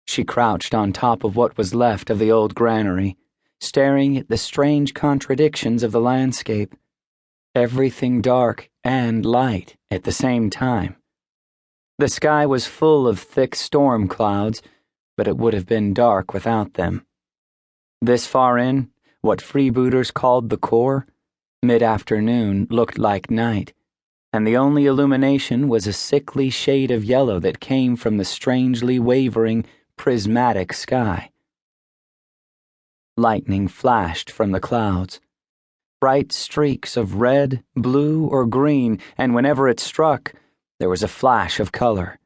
She crouched on top of what was left of the old granary, staring at the strange contradictions of the landscape. Everything dark and light at the same time. The sky was full of thick storm clouds, but it would have been dark without them. This far in, what freebooters called the core, mid-afternoon looked like night, and the only illumination was a sickly shade of yellow that came from the strangely wavering, prismatic sky. Lightning flashed from the clouds. Bright streaks of red, blue, or green, and whenever it struck, there was a flash of color.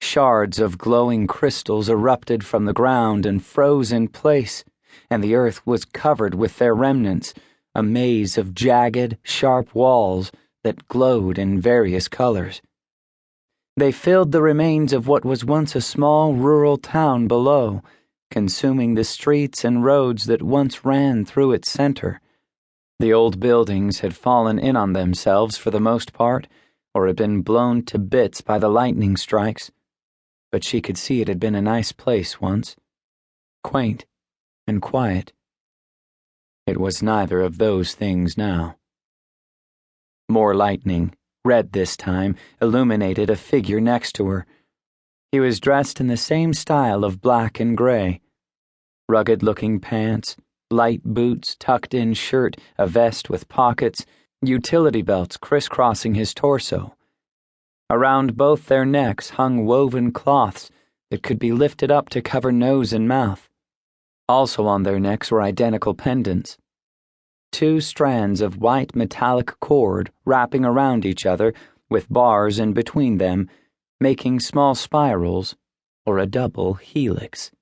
Shards of glowing crystals erupted from the ground and froze in place, and the earth was covered with their remnants, a maze of jagged, sharp walls that glowed in various colors. They filled the remains of what was once a small rural town below, consuming the streets and roads that once ran through its center. The old buildings had fallen in on themselves for the most part, or had been blown to bits by the lightning strikes, but she could see it had been a nice place once, quaint and quiet. It was neither of those things now. More lightning, red this time, illuminated a figure next to her. He was dressed in the same style of black and gray. Rugged-looking pants, light boots, tucked-in shirt, a vest with pockets, utility belts crisscrossing his torso. Around both their necks hung woven cloths that could be lifted up to cover nose and mouth. Also on their necks were identical pendants. 2 strands of white metallic cord wrapping around each other with bars in between them, making small spirals or a double helix.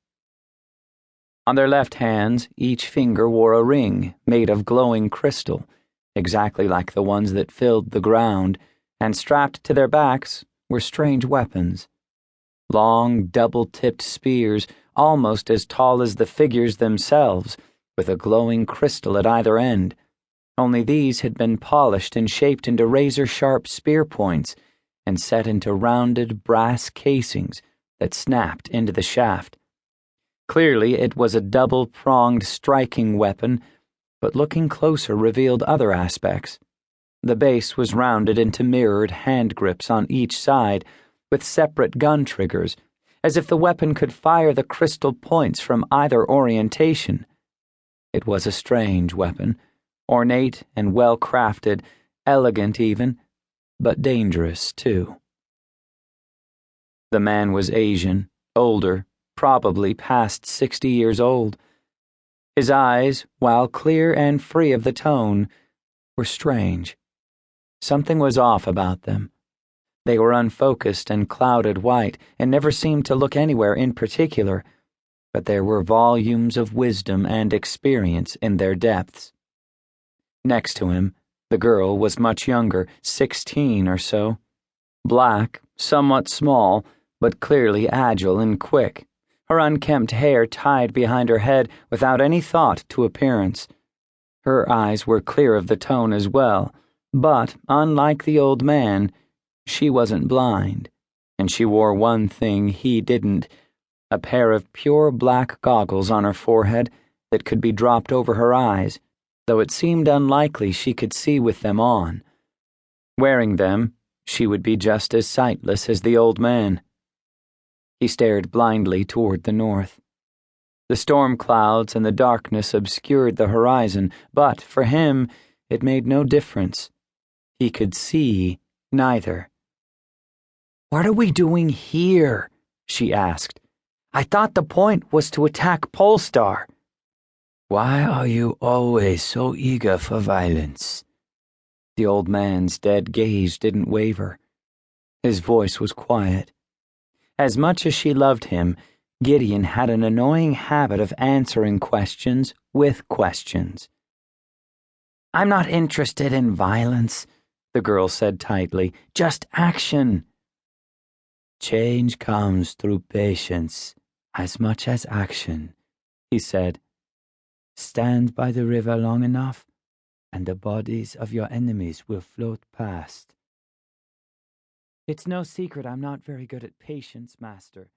On their left hands, each finger wore a ring made of glowing crystal, exactly like the ones that filled the ground, and strapped to their backs were strange weapons. Long, double-tipped spears, almost as tall as the figures themselves, with a glowing crystal at either end, only these had been polished and shaped into razor-sharp spear points and set into rounded brass casings that snapped into the shaft. Clearly it was a double-pronged striking weapon, but looking closer revealed other aspects. The base was rounded into mirrored hand grips on each side, with separate gun triggers, as if the weapon could fire the crystal points from either orientation. It was a strange weapon, ornate and well-crafted, elegant even, but dangerous too. The man was Asian, older, probably past 60 years old. His eyes, while clear and free of the tone, were strange. Something was off about them. They were unfocused and clouded white and never seemed to look anywhere in particular, but there were volumes of wisdom and experience in their depths. Next to him, the girl was much younger, 16 or so. Black, somewhat small, but clearly agile and quick, her unkempt hair tied behind her head without any thought to appearance. Her eyes were clear of the tone as well, but, unlike the old man, she wasn't blind, and she wore one thing he didn't, a pair of pure black goggles on her forehead that could be dropped over her eyes, though it seemed unlikely she could see with them on. Wearing them, she would be just as sightless as the old man. He stared blindly toward the north. The storm clouds and the darkness obscured the horizon, but for him, it made no difference. He could see neither. "What are we doing here?" she asked. "I thought the point was to attack Polestar." "Why are you always so eager for violence?" The old man's dead gaze didn't waver. His voice was quiet. As much as she loved him, Gideon had an annoying habit of answering questions with questions. "I'm not interested in violence," the girl said tightly. "Just action." "Change comes through patience as much as action," he said. "Stand by the river long enough, and the bodies of your enemies will float past." "It's no secret I'm not very good at patience, Master."